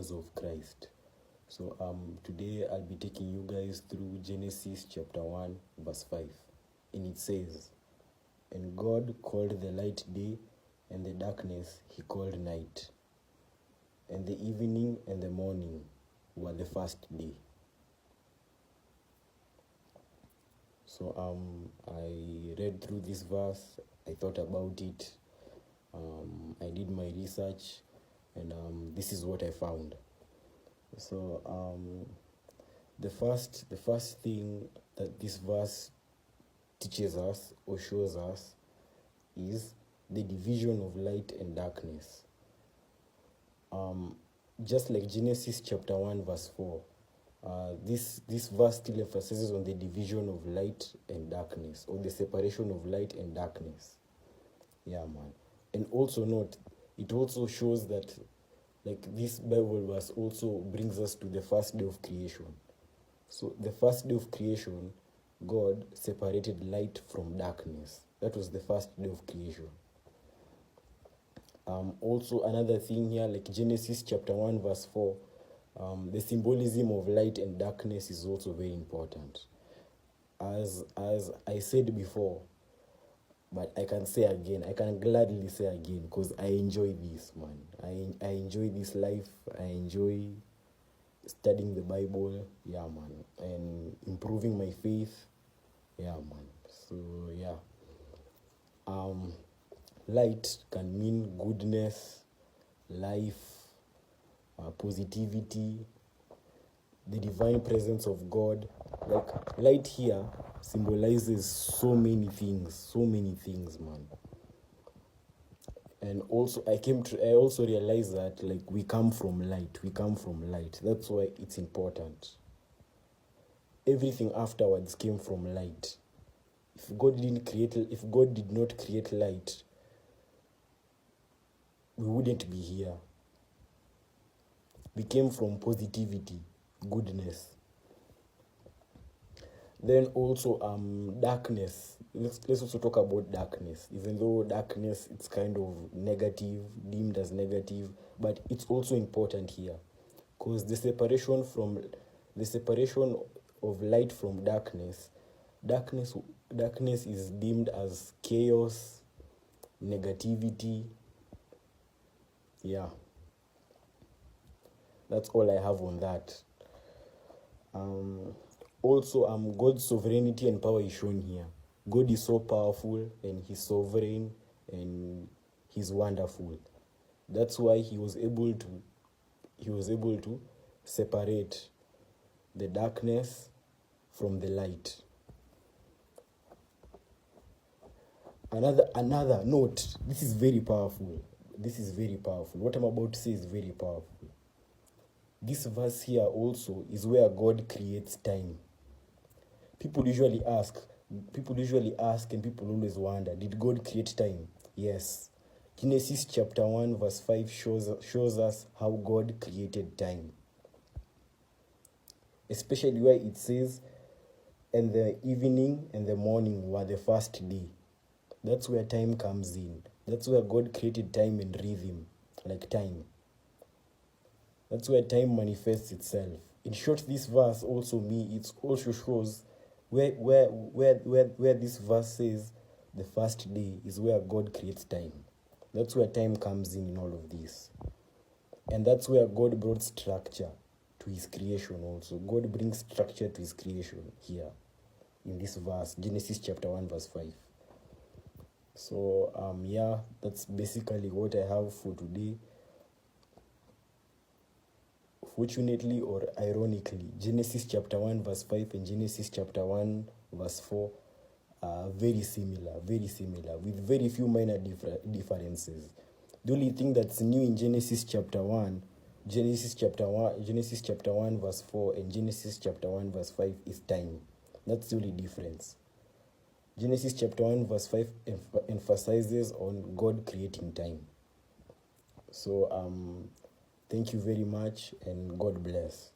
followers of Christ. So today I'll be taking you guys through Genesis chapter 1 verse 5. And it says, "And God called the light day, and the darkness he called night. And the evening and the morning were the first day." So I read through this verse, I thought about it, I did my research, and this is what I found. So the first thing that this verse teaches us or shows us is the division of light and darkness. Just like Genesis chapter 1 verse 4, this verse still emphasizes on the division of light and darkness, or the separation of light and darkness. Yeah, man. And also note, it also shows that, like, this Bible verse also brings us to the first day of creation. So the first day of creation, God separated light from darkness. That was the first day of creation. Also another thing here, like Genesis chapter 1 verse 4, the symbolism of light and darkness is also very important. As I said before, but I can say again, I can gladly say again, because I enjoy this, man. I enjoy this life. I enjoy studying the Bible, yeah, man, and improving my faith, yeah, man. So yeah, light can mean goodness, life, positivity, the divine presence of God. Like, light here symbolizes so many things, man. And also I also realized that, like, we come from light. That's why it's important. Everything afterwards came from light. If God did not create light, we wouldn't be here. We came from positivity, goodness. Then also darkness. Let's also talk about darkness. Even though darkness, it's kind of negative, deemed as negative, but it's also important here, because the separation of light from darkness is deemed as chaos, negativity. Yeah, that's all I have on that. Also, God's sovereignty and power is shown here. God is so powerful, and he's sovereign, and he's wonderful. That's why he was able to separate the darkness from the light. Another note, this is very powerful. What I'm about to say is very powerful. This verse here also is where God creates time. People usually ask, and people always wonder, did God create time? Yes. Genesis chapter 1 verse 5 shows us how God created time. Especially where it says, "And the evening and the morning were the first day." That's where time comes in. That's where God created time and rhythm, like time. That's where time manifests itself. In short, this verse also shows where this verse says the first day is where God creates time. That's where time comes in all of this. And that's where God brought structure to his creation also. God brings structure to his creation here in this verse, Genesis chapter 1 verse 5. So yeah, that's basically what I have for today. Fortunately or ironically, Genesis chapter 1 verse 5 and Genesis chapter 1 verse 4 are very similar, with very few minor differences. The only thing that's new in Genesis chapter 1 verse 4 and Genesis chapter 1 verse 5 is time. That's the only difference. Genesis chapter 1 verse 5 emphasizes on God creating time. So thank you very much, and God bless.